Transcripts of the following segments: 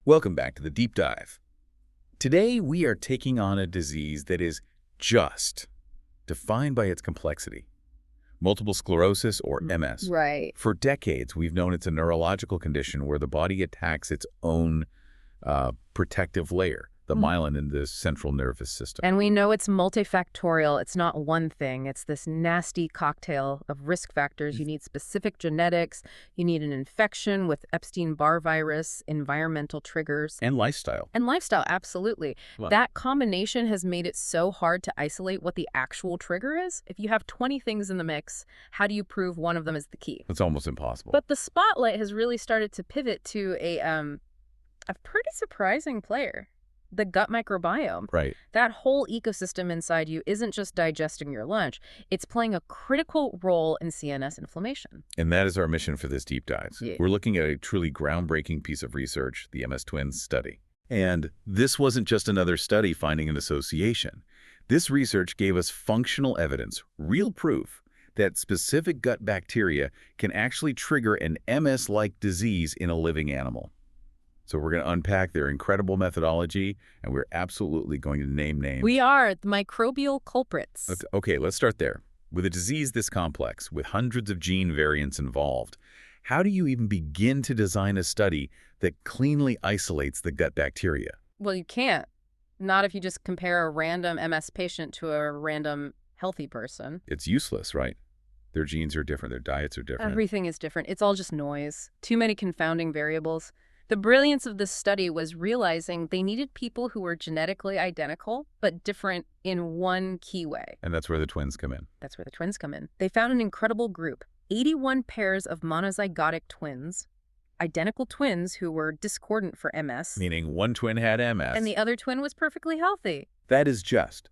Welcome back to the Deep Dive. Today, we are taking on a disease that is just defined by its complexity. Multiple sclerosis, or MS. Right. For decades, we've known it's a neurological condition where the body attacks its own protective layer, the myelin in the central nervous system. And we know it's multifactorial. It's not one thing. It's this nasty cocktail of risk factors. You need specific genetics. You need an infection with Epstein-Barr virus, environmental triggers. And lifestyle. And lifestyle, absolutely. Well, that combination has made it so hard to isolate what the actual trigger is. If you have 20 things in the mix, how do you prove one of them is the key? it's almost impossible. But the spotlight has really started to pivot to a pretty surprising player. The gut microbiome. Right. That whole ecosystem inside you isn't just digesting your lunch. It's playing a critical role in CNS inflammation. And that is our mission for this deep dive. Yeah. We're looking at a truly groundbreaking piece of research, the MS twins study. And this wasn't just another study finding an association. This research gave us functional evidence, real proof, that specific gut bacteria can actually trigger an MS-like disease in a living animal. So we're going to unpack their incredible methodology, and we're absolutely going to name names. We are the microbial culprits. Okay, let's start there. With a disease this complex, with hundreds of gene variants involved, how do you even begin to design a study that cleanly isolates the gut bacteria? Well, you can't. Not if you just compare a random MS patient to a random healthy person. It's useless, right? Their genes are different, their diets are different. Everything is different. It's all just noise. Too many confounding variables. The brilliance of this study was realizing they needed people who were genetically identical, but different in one key way. And that's where the twins come in. That's where the twins come in. They found an incredible group, 81 pairs of monozygotic twins, identical twins who were discordant for MS. Meaning one twin had MS. And the other twin was perfectly healthy. That is just.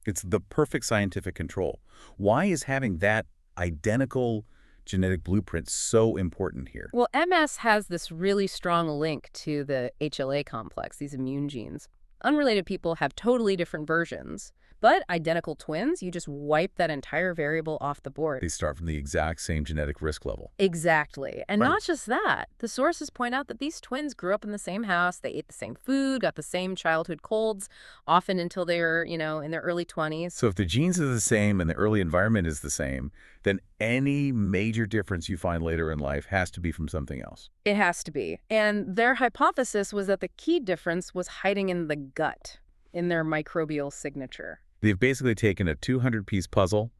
It's the perfect scientific control. Why is having that identical genetic blueprint so important here? Well, MS has this really strong link to the HLA complex, these immune genes. Unrelated people have totally different versions. But identical twins, you just wipe that entire variable off the board. They start from the exact same genetic risk level. Exactly. And Right. not just that. The sources point out that these twins grew up in the same house. They ate the same food, got the same childhood colds, often until they were, in their early 20s. So if the genes are the same and the early environment is the same, then any major difference you find later in life has to be from something else. It has to be. And their hypothesis was that the key difference was hiding in the gut, in their microbial signature. They've basically taken a 200-piece puzzle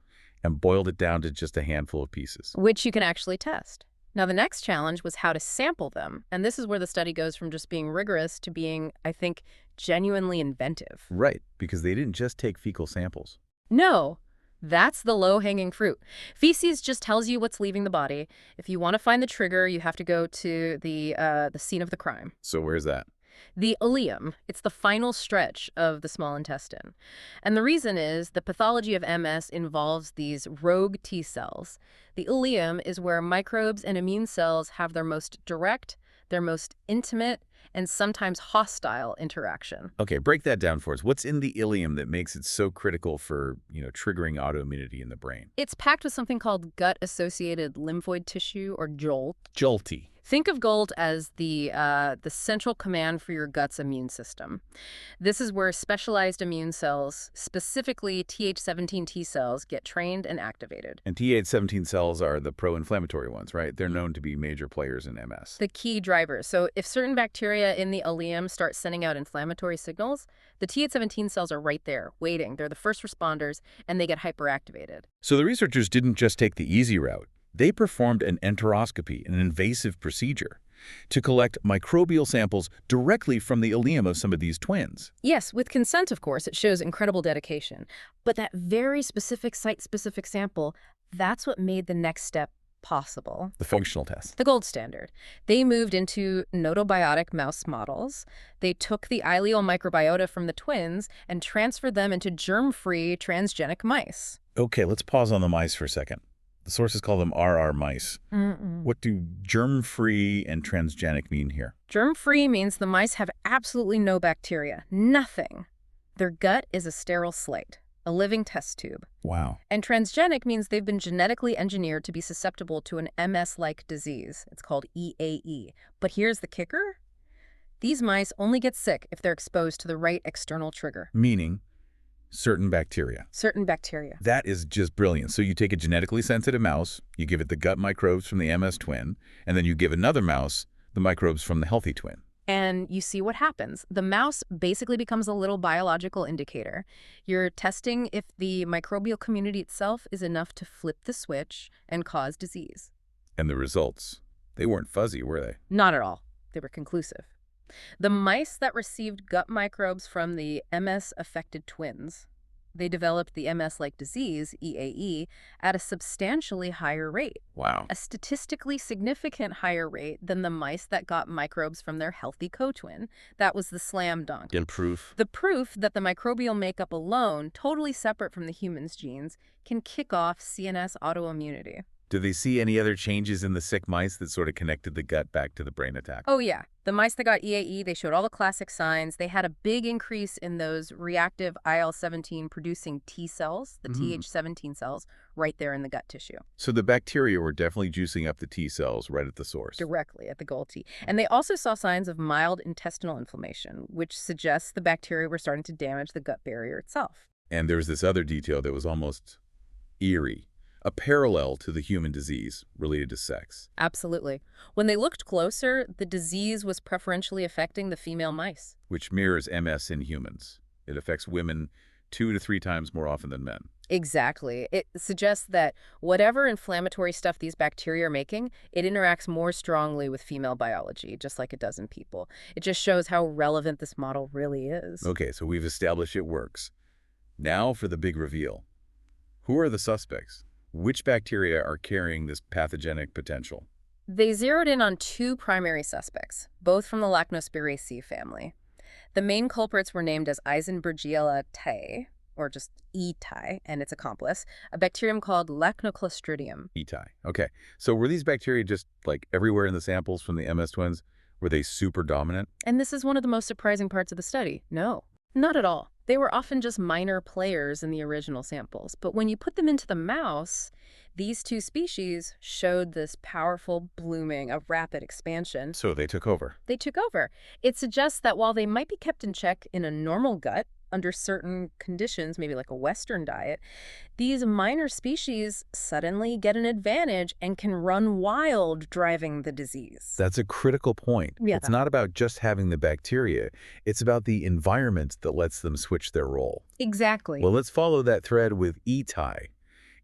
and boiled it down to just a handful of pieces. Which you can actually test. Now, the next challenge was how to sample them. And this is where the study goes from just being rigorous to being, I think, genuinely inventive. Right, because they didn't just take fecal samples. No, that's the low-hanging fruit. Feces just tells you what's leaving the body. If you want to find the trigger, you have to go to the scene of the crime. So where's that? The ileum. It's the final stretch of the small intestine. And the reason is the pathology of MS involves these rogue T cells. The ileum is where microbes and immune cells have their most direct, their most intimate, and sometimes hostile interaction. Okay, break that down for us. What's in the ileum that makes it so critical for, triggering autoimmunity in the brain? It's packed with something called gut-associated lymphoid tissue, or JOLT. Jolty. Think of GOLT as the central command for your gut's immune system. This is where specialized immune cells, specifically Th17 T cells, get trained and activated. And Th17 cells are the pro-inflammatory ones, right? They're known to be major players in MS. The key drivers. So if certain bacteria in the ileum start sending out inflammatory signals, the Th17 cells are right there, waiting. They're the first responders, and they get hyperactivated. So the researchers didn't just take the easy route. They performed an enteroscopy, an invasive procedure, to collect microbial samples directly from the ileum of some of these twins. Yes, with consent, of course. It shows incredible dedication. But that very specific site-specific sample, that's what made the next step possible. The functional test. The gold standard. They moved into gnotobiotic mouse models. They took the ileal microbiota from the twins and transferred them into germ-free transgenic mice. Okay, let's pause on the mice for a second. The sources call them RR mice. What do germ-free and transgenic mean here? Germ-free means the mice have absolutely no bacteria, nothing. Their gut is a sterile slate, a living test tube. Wow. And transgenic means they've been genetically engineered to be susceptible to an MS-like disease. It's called EAE. But here's the kicker. These mice only get sick if they're exposed to the right external trigger. Meaning certain bacteria. Certain bacteria. That is just brilliant. So you take a genetically sensitive mouse, you give it the gut microbes from the MS twin, and then you give another mouse the microbes from the healthy twin. And you see what happens. The mouse basically becomes a little biological indicator. You're testing if the microbial community itself is enough to flip the switch and cause disease. And the results, they weren't fuzzy, were they? Not at all. They were conclusive. The mice that received gut microbes from the MS-affected twins, they developed the MS-like disease, EAE, at a substantially higher rate. Wow. A statistically significant higher rate than the mice that got microbes from their healthy co-twin. That was the slam dunk. In proof? The proof that the microbial makeup alone, totally separate from the human's genes, can kick off CNS autoimmunity. Did they see any other changes in the sick mice that sort of connected the gut back to the brain attack? Oh, yeah. The mice that got EAE, they showed all the classic signs. They had a big increase in those reactive IL-17 producing T cells, the Th17 cells, right there in the gut tissue. So the bacteria were definitely juicing up the T cells right at the source. Directly at the goal T. And they also saw signs of mild intestinal inflammation, which suggests the bacteria were starting to damage the gut barrier itself. And there was this other detail that was almost eerie. A parallel to the human disease related to sex. Absolutely. When they looked closer, the disease was preferentially affecting the female mice. Which mirrors MS in humans. It affects women 2 to 3 times more often than men. Exactly. It suggests that whatever inflammatory stuff these bacteria are making, it interacts more strongly with female biology, just like it does in people. It just shows how relevant this model really is. Okay, so we've established it works. Now for the big reveal. Who are the suspects? Which bacteria are carrying this pathogenic potential? They zeroed in on 2 primary suspects, both from the Lactospiraceae family. The main culprits were named as Eisenbergiella tae, or just E-tai, and its accomplice, a bacterium called Lachnoclostridium. E-tai. Okay, so were these bacteria just like everywhere in the samples from the MS twins? Were they super dominant? And this is one of the most surprising parts of the study. No, not at all. They were often just minor players in the original samples, but when you put them into the mouse, these 2 species showed this powerful blooming, a rapid expansion. So they took over. They took over. It suggests that while they might be kept in check in a normal gut, under certain conditions, maybe like a Western diet, these minor species suddenly get an advantage and can run wild driving the disease. That's a critical point. Yeah. It's not about just having the bacteria. It's about the environment that lets them switch their role. Exactly. Well, let's follow that thread with E-tai.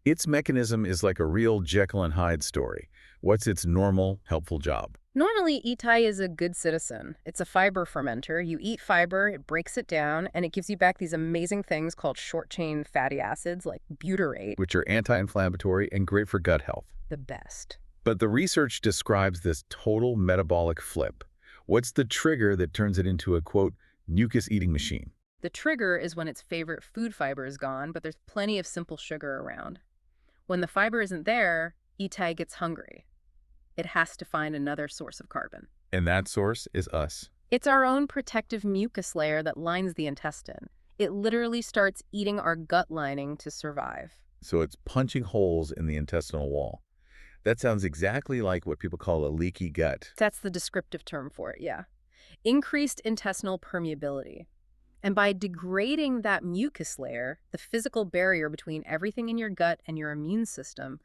Its mechanism is like a real Jekyll and Hyde story. What's its normal, helpful job? Normally, E-tai is a good citizen. It's a fiber fermenter. You eat fiber, it breaks it down, and it gives you back these amazing things called short-chain fatty acids like butyrate. Which are anti-inflammatory and great for gut health. The best. But the research describes this total metabolic flip. What's the trigger that turns it into a, quote, mucus-eating machine? The trigger is when its favorite food fiber is gone, but there's plenty of simple sugar around. When the fiber isn't there, E-tai gets hungry. It has to find another source of carbon. And that source is us. It's our own protective mucus layer that lines the intestine. It literally starts eating our gut lining to survive. So it's punching holes in the intestinal wall. That sounds exactly like what people call a leaky gut. That's the descriptive term for it, yeah. Increased intestinal permeability. And by degrading that mucus layer, the physical barrier between everything in your gut and your immune system,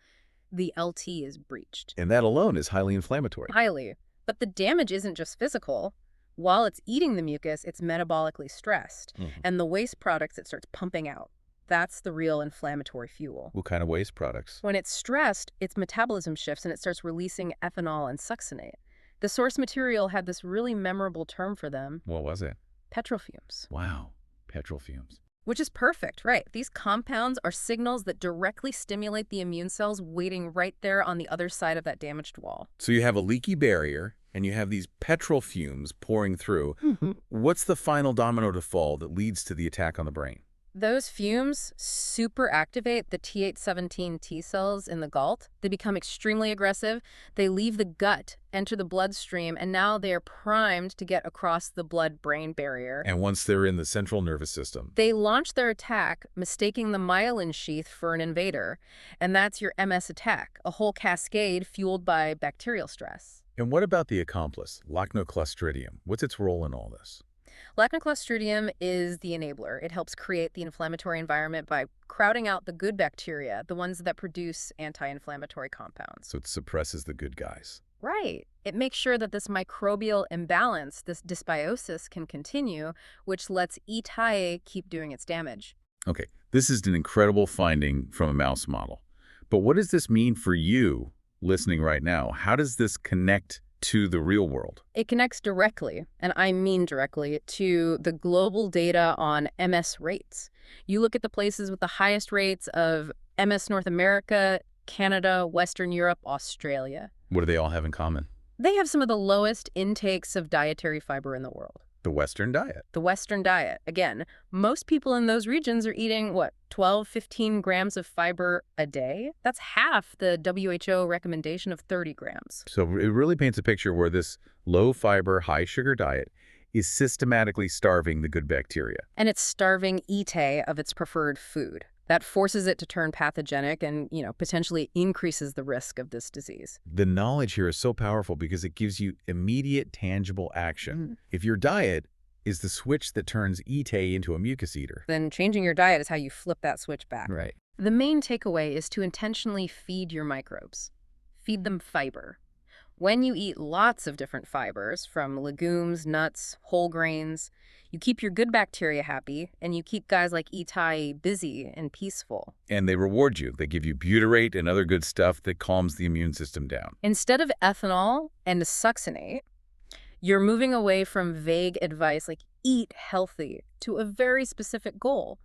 the LT is breached. And that alone is highly inflammatory. Highly. But the damage isn't just physical. While it's eating the mucus, it's metabolically stressed. And the waste products it starts pumping out. That's the real inflammatory fuel. What kind of waste products? When it's stressed, its metabolism shifts and it starts releasing ethanol and succinate. The source material had this really memorable term for them. What was it? Petrofumes. Wow, petrol fumes. Which is perfect, right? These compounds are signals that directly stimulate the immune cells waiting right there on the other side of that damaged wall. So you have a leaky barrier, and you have these petrol fumes pouring through. What's the final domino to fall that leads to the attack on the brain? Those fumes super activate the Th17 T cells in the galt. They become extremely aggressive. They leave the gut, enter the bloodstream, and now they're primed to get across the blood-brain barrier. And once they're in the central nervous system, They launch their attack, mistaking the myelin sheath for an invader. And that's your MS attack, a whole cascade fueled by bacterial stress. And what about the accomplice, Lachnoclostridium? What's its role in all this? Lachnoclostridium is the enabler. It helps create the inflammatory environment by crowding out the good bacteria, the ones that produce anti-inflammatory compounds. So it suppresses the good guys. Right. It makes sure that this microbial imbalance, this dysbiosis, can continue, which lets E. tae keep doing its damage. Okay, this is an incredible finding from a mouse model. But what does this mean for you listening right now? How does this connect to the real world? It connects directly, and I mean directly, to the global data on MS rates. You look at the places with the highest rates of MS North America, Canada, Western Europe, Australia. What do they all have in common? They have some of the lowest intakes of dietary fiber in the world. The Western diet. The Western diet. Again, most people in those regions are eating, 12, 15 grams of fiber a day? That's half the WHO recommendation of 30 grams. So it really paints a picture where this low-fiber, high-sugar diet is systematically starving the good bacteria. And it's starving E. tae of its preferred food. That forces it to turn pathogenic and, potentially increases the risk of this disease. The knowledge here is so powerful because it gives you immediate, tangible action. If your diet is the switch that turns E. tae into a mucus eater, Then changing your diet is how you flip that switch back. right? The main takeaway is to intentionally feed your microbes. Feed them fiber. When you eat lots of different fibers, from legumes, nuts, whole grains, you keep your good bacteria happy, and you keep guys like E. tae busy and peaceful. And they reward you. They give you butyrate and other good stuff that calms the immune system down. Instead of ethanol and succinate, you're moving away from vague advice like eat healthy to a very specific goal.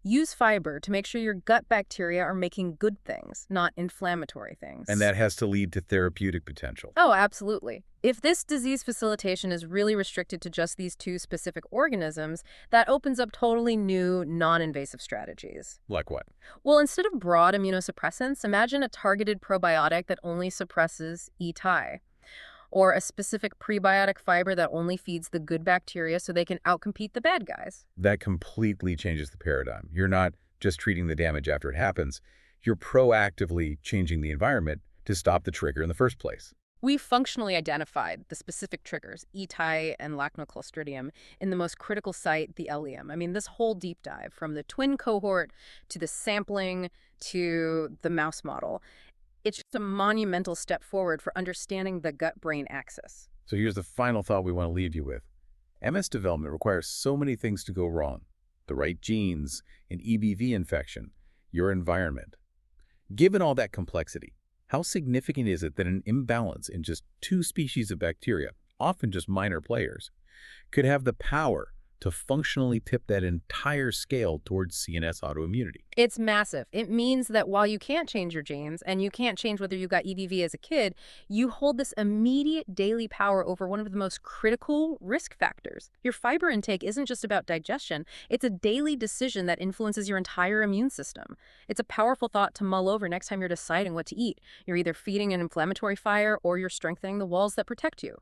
Use fiber to make sure your gut bacteria are making good things, not inflammatory things. And that has to lead to therapeutic potential. Oh, absolutely. If this disease facilitation is really restricted to just these two specific organisms, that opens up totally new, non-invasive strategies. Like what? Well, instead of broad immunosuppressants, imagine a targeted probiotic that only suppresses E. tae, or a specific prebiotic fiber that only feeds the good bacteria so they can outcompete the bad guys. That completely changes the paradigm. You're not just treating the damage after it happens. You're proactively changing the environment to stop the trigger in the first place. We functionally identified the specific triggers, E. tae and Lachnoclostridium, in the most critical site, the ileum. I mean, this whole deep dive, from the twin cohort to the sampling to the mouse model, it's just a monumental step forward for understanding the gut-brain axis. So here's the final thought we want to leave you with. MS development requires so many things to go wrong. The right genes, an EBV infection, your environment. Given all that complexity, how significant is it that an imbalance in just two species of bacteria, often just minor players, could have the power to functionally tip that entire scale towards CNS autoimmunity? It's massive. It means that while you can't change your genes and you can't change whether you got EBV as a kid, you hold this immediate daily power over one of the most critical risk factors. Your fiber intake isn't just about digestion. It's a daily decision that influences your entire immune system. It's a powerful thought to mull over next time you're deciding what to eat. You're either feeding an inflammatory fire or you're strengthening the walls that protect you.